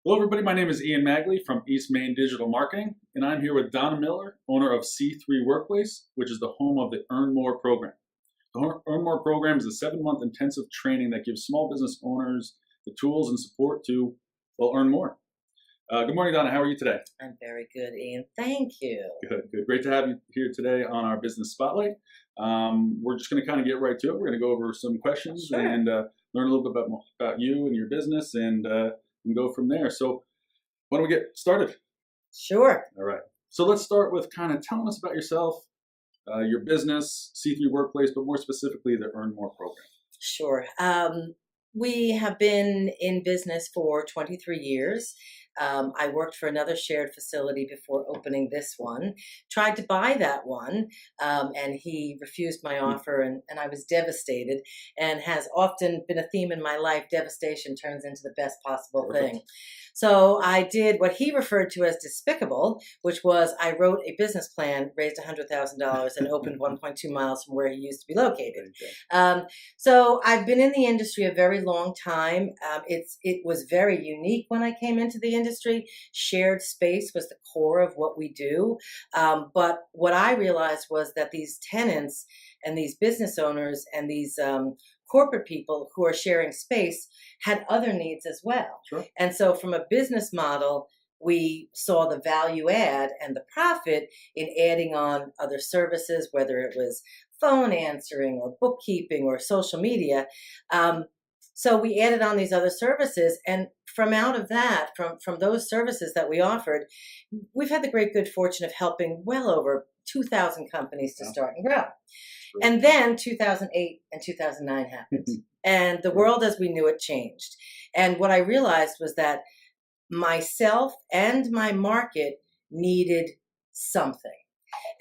Hello, everybody. My name is Ian Magley from East Main Digital Marketing, and I'm here with Donna Miller, owner of C3 Workplace, which is the home of the Earn More program. The Earn More program is a 7-month intensive training that gives small business owners the tools and support to, well, earn more. Good morning, Donna. How are you today? I'm very good, Ian. Thank you. Good, good. Great to have you here today on our Business Spotlight. We're just going to kind of get right to it. We're going to go over some questions Sure. and learn a little bit about you and your business and go from there. So why don't we get started? Sure. All right. So let's start with kind of telling us about yourself, your business, C3 Workplace, but more specifically the Earn More program. Sure. We have been in business for 23 years. I worked for another shared facility before opening this one. Tried to buy that one, and he refused my offer, and I was devastated. And has often been a theme in my life. Devastation turns into the best possible thing. So I did what he referred to as despicable, which was I wrote a business plan, raised $100,000, and opened 1.2 miles from where he used to be located. So I've been in the industry a very long time. It was very unique when I came into the industry. Shared space was the core of what we do. But what I realized was that these tenants and these business owners and these corporate people who are sharing space had other needs as well. Sure. And so from a business model, we saw the value add and the profit in adding on other services, whether it was phone answering or bookkeeping or social media. So we added on these other services, and from out of that, from those services that we offered, we've had the great good fortune of helping well over 2,000 companies to start and grow. And then 2008 and 2009 happened, and the world as we knew it changed. And what I realized was that myself and my market needed something.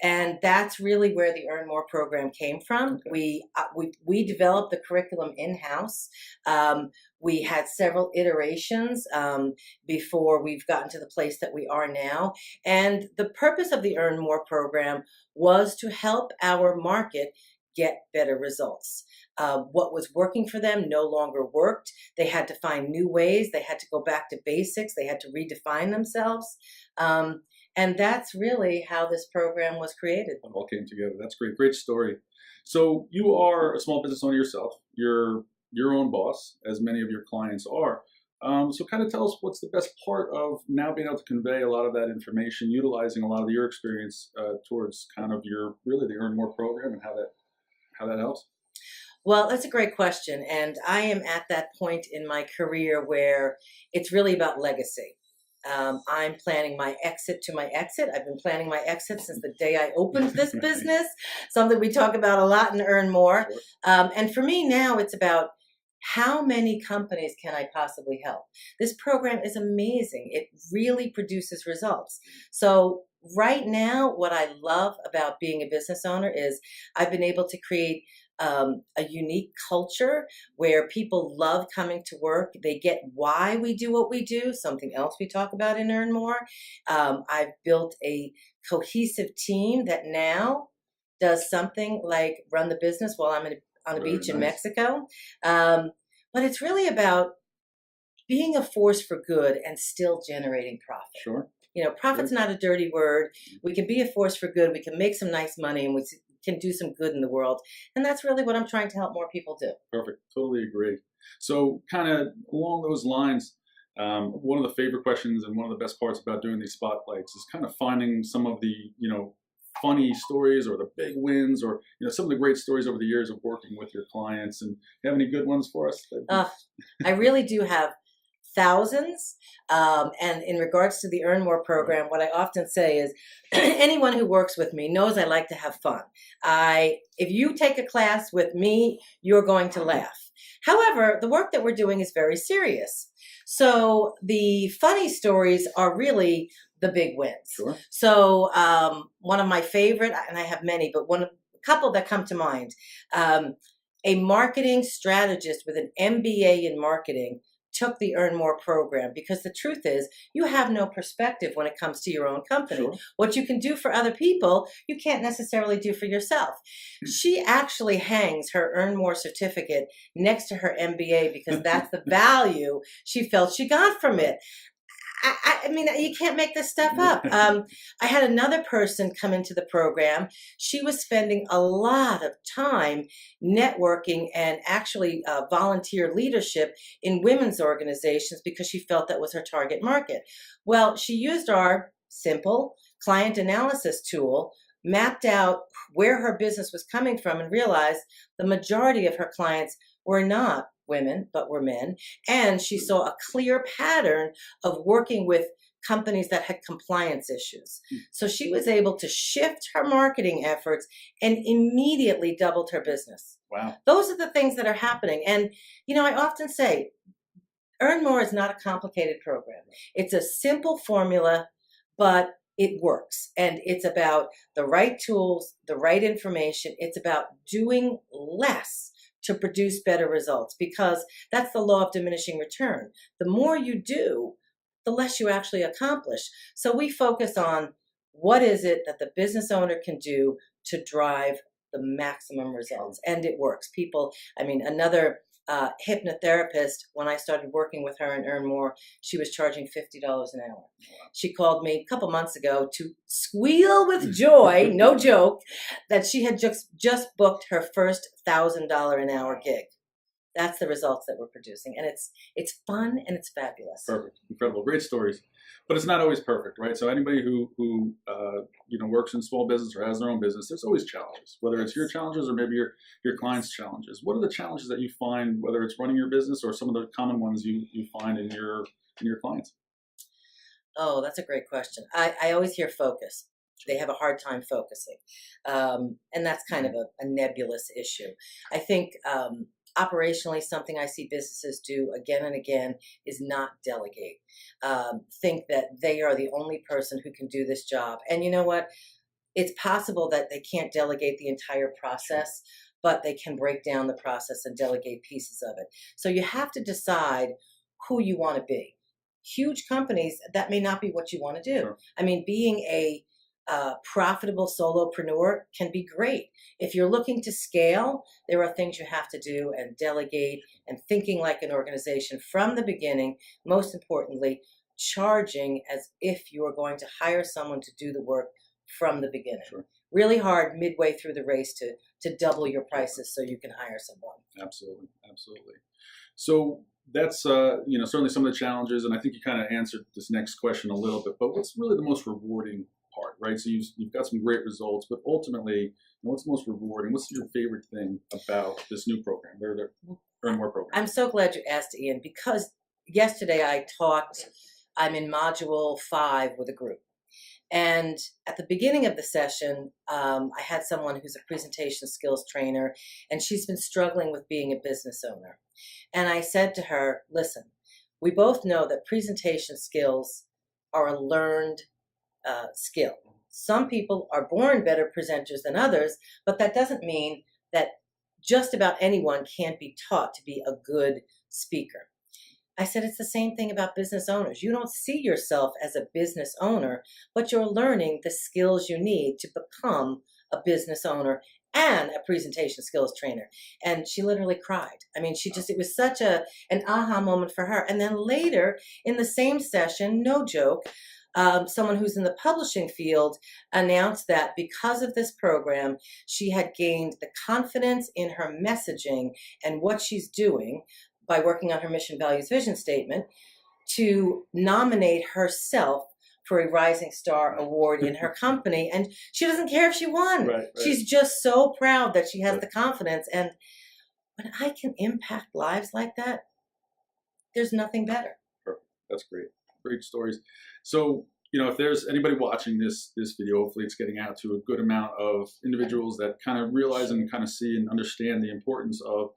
And that's really where the Earn More program came from. Okay. We developed the curriculum in-house. We had several iterations before we've gotten to the place that we are now. And the purpose of the Earn More program was to help our market get better results. What was working for them no longer worked. They had to find new ways. They had to go back to basics. They had to redefine themselves. And that's really how this program was created. It all came together. That's great. Great story. So you are a small business owner yourself. You're your own boss, as many of your clients are. So kind of tell us what's the best part of now being able to convey a lot of that information, utilizing a lot of your experience towards kind of really the Earn More program and how that helps. Well, that's a great question. And I am at that point in my career where it's really about legacy. I'm planning my exit to my exit. I've been planning my exit since the day I opened this business, something we talk about a lot and Earn More. And for me now, it's about how many companies can I possibly help? This program is amazing. It really produces results. So right now, what I love about being a business owner is I've been able to create a unique culture where people love coming to work. They get why we do what we do, something else we talk about in Earn More. I've built a cohesive team that now does something like run the business while I'm on a beach in Mexico. But it's really about being a force for good and still generating profit. Sure. You know, profit's not a dirty word. We can be a force for good. We can make some nice money, and we can do some good in the world. And that's really what I'm trying to help more people do. Perfect. Totally agree. So kind of along those lines, one of the favorite questions and one of the best parts about doing these spotlights is kind of finding some of the, funny stories or the big wins or, some of the great stories over the years of working with your clients. And you have any good ones for us? I really do have thousands. And in regards to the Earn More program, what I often say is anyone who works with me knows I like to have fun. If you take a class with me, you're going to laugh. However, the work that we're doing is very serious. So the funny stories are really the big wins. Sure. So one of my favorite, and I have many, but a couple that come to mind, a marketing strategist with an MBA in marketing took the Earn More program because the truth is you have no perspective when it comes to your own company. Sure. What you can do for other people, you can't necessarily do for yourself. She actually hangs her Earn More certificate next to her MBA because that's the value she felt she got from it. I mean, you can't make this stuff up. I had another person come into the program. She was spending a lot of time networking and actually volunteer leadership in women's organizations because she felt that was her target market. Well, she used our simple client analysis tool, mapped out where her business was coming from, and realized the majority of her clients were not women, but were men. And she saw a clear pattern of working with companies that had compliance issues. So she was able to shift her marketing efforts and immediately doubled her business. Wow. Those are the things that are happening. And, I often say, Earn More is not a complicated program. It's a simple formula, but it works. And it's about the right tools, the right information. It's about doing less to produce better results, because that's the law of diminishing return. The more you do, the less you actually accomplish. So we focus on what is it that the business owner can do to drive the maximum results. And it works. Another hypnotherapist, when I started working with her and Earn More, she was charging $50 an hour. She called me a couple months ago to squeal with joy, no joke, that she had just booked her first $1,000 an hour gig. That's the results that we're producing, and it's fun and it's fabulous. Perfect, incredible, great stories, but it's not always perfect, right? So anybody who works in small business or has their own business, there's always challenges, whether it's your challenges or maybe your clients' challenges. What are the challenges that you find, whether it's running your business or some of the common ones you find in your clients? Oh, that's a great question. I always hear focus. They have a hard time focusing, and that's kind of a nebulous issue. I think. Operationally, something I see businesses do again and again is not delegate. Think that they are the only person who can do this job. And you know what? It's possible that they can't delegate the entire process, but they can break down the process and delegate pieces of it. So you have to decide who you want to be. Huge companies, that may not be what you want to do. Sure. Being a profitable solopreneur can be great. If you're looking to scale, there are things you have to do and delegate, and thinking like an organization from the beginning. Most importantly, charging as if you are going to hire someone to do the work from the beginning. Sure. Really hard midway through the race to double your prices so you can hire someone. Absolutely. So that's certainly some of the challenges, and I think you kind of answered this next question a little bit. But what's really the most rewarding part, right? So you've got some great results, but ultimately, what's most rewarding? What's your favorite thing about this new program, the Earn More program? I'm so glad you asked, Ian, because yesterday I'm in module 5 with a group. And at the beginning of the session, I had someone who's a presentation skills trainer, and she's been struggling with being a business owner. And I said to her, listen, we both know that presentation skills are a learned skill. Some people are born better presenters than others, but that doesn't mean that just about anyone can't be taught to be a good speaker. I said, it's the same thing about business owners. You don't see yourself as a business owner, but you're learning the skills you need to become a business owner and a presentation skills trainer. And she literally cried. It was such an aha moment for her. And then later in the same session, no joke, someone who's in the publishing field announced that because of this program, she had gained the confidence in her messaging and what she's doing by working on her mission, values, vision statement to nominate herself for a Rising Star Award in her company. And she doesn't care if she won. Right. She's just so proud that she has the confidence. And when I can impact lives like that, there's nothing better. Perfect. That's great. Great stories. So, if there's anybody watching this video, hopefully it's getting out to a good amount of individuals that kind of realize and kind of see and understand the importance of,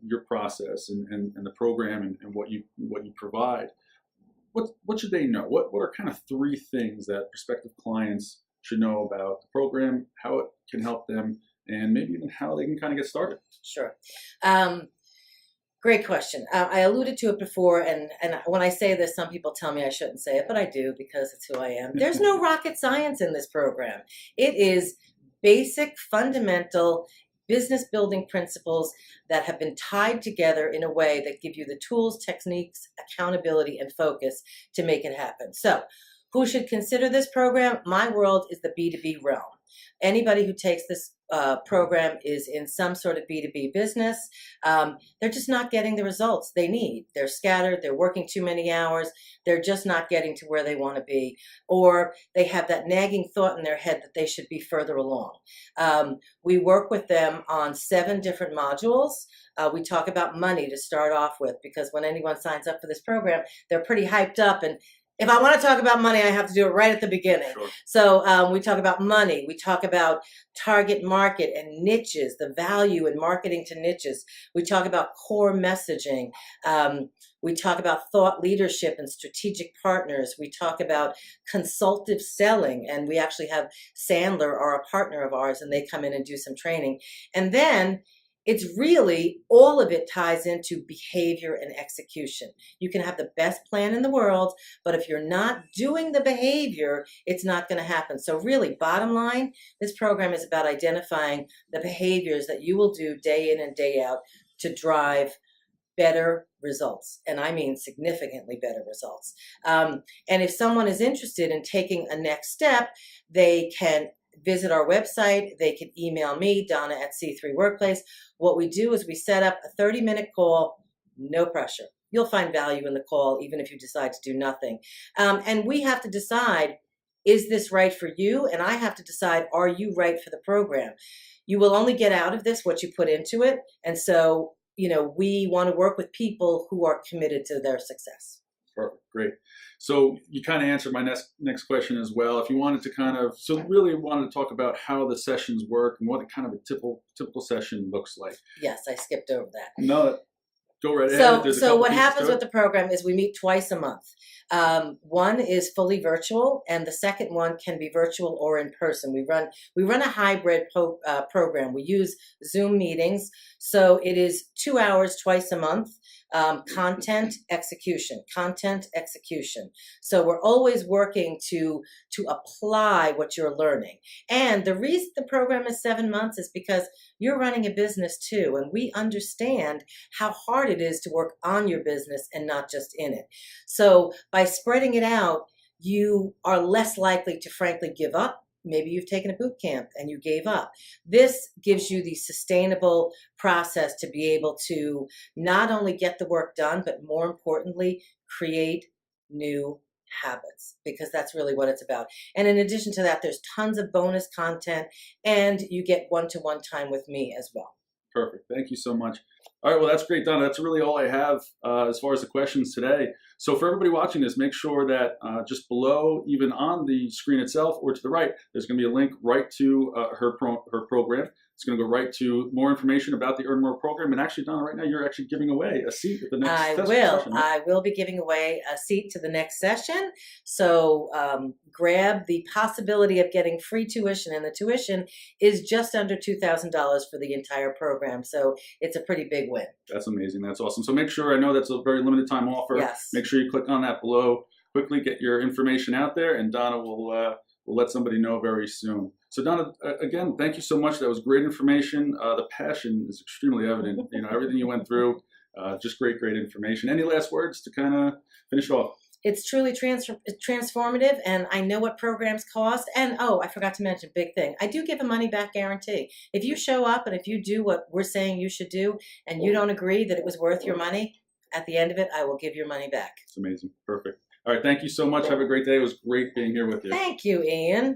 your process and the program and what you provide. What should they know? What are kind of 3 things that prospective clients should know about the program, how it can help them, and maybe even how they can kind of get started? Sure. Great question. I alluded to it before, and when I say this, some people tell me I shouldn't say it, but I do because it's who I am. There's no rocket science in this program. It is basic, fundamental business building principles that have been tied together in a way that give you the tools, techniques, accountability, and focus to make it happen. So, who should consider this program? My world is the B2B realm. Anybody who takes this program is in some sort of B2B business. They're just not getting the results they need. They're scattered, they're working too many hours, they're just not getting to where they want to be, or they have that nagging thought in their head that they should be further along. We work with them on 7 different modules. We talk about money to start off with, because when anyone signs up for this program, they're pretty hyped up, and if I want to talk about money, I have to do it right at the beginning. Sure. So we talk about money. We talk about target market and niches, the value in marketing to niches. We talk about core messaging. We talk about thought leadership and strategic partners. We talk about consultative selling. And we actually have Sandler, are a partner of ours, and they come in and do some training. And then it's really, all of it ties into behavior and execution. You can have the best plan in the world, but if you're not doing the behavior, it's not going to happen. So really, bottom line, this program is about identifying the behaviors that you will do day in and day out to drive better results. And I mean significantly better results. And if someone is interested in taking a next step, they can visit our website. They can email me, Donna at C3 Workplace. What we do is we set up a 30-minute call, no pressure. You'll find value in the call, even if you decide to do nothing. And we have to decide, is this right for you? And I have to decide, are you right for the program? You will only get out of this what you put into it. And so, we want to work with people who are committed to their success. Perfect. Great. So you kind of answered my next question as well. If you wanted to really wanted to talk about how the sessions work and what kind of a typical session looks like. Yes, I skipped over that. No, go right ahead. So what happens with the program is we meet twice a month. One is fully virtual, and the second one can be virtual or in person. We run a hybrid program. We use Zoom meetings, so it is 2 hours twice a month. Content execution. So we're always working to apply what you're learning. And the reason the program is 7 months is because you're running a business too, and we understand how hard it is to work on your business and not just in it. So by spreading it out, you are less likely to frankly give up. Maybe you've taken a boot camp and you gave up. This gives you the sustainable process to be able to not only get the work done, but more importantly, create new habits, because that's really what it's about. And in addition to that, there's tons of bonus content, and you get one-to-one time with me as well. Perfect. Thank you so much. All right. Well, that's great, Donna. That's really all I have as far as the questions today. So for everybody watching this, make sure that just below, even on the screen itself or to the right, there's going to be a link right to her program. It's going to go right to more information about the Earn More program. And actually, Donna, right now, you're actually giving away a seat at the next session. I will be giving away a seat to the next session. So grab the possibility of getting free tuition. And the tuition is just under $2,000 for the entire program. So it's a pretty big win. That's amazing. That's awesome. So make sure, I know that's a very limited time offer. Yes. Make sure you click on that below. Quickly get your information out there, and Donna will let somebody know very soon. So Donna, again, thank you so much. That was great information. The passion is extremely evident. Everything you went through, just great information. Any last words to kind of finish off? It's truly transformative, and I know what programs cost. And I forgot to mention, big thing, I do give a money back guarantee. If you show up and if you do what we're saying you should do, and you don't agree that it was worth your money, at the end of it, I will give your money back. It's amazing. Perfect. All right. Thank you so much. Have a great day. It was great being here with you. Thank you, Ian.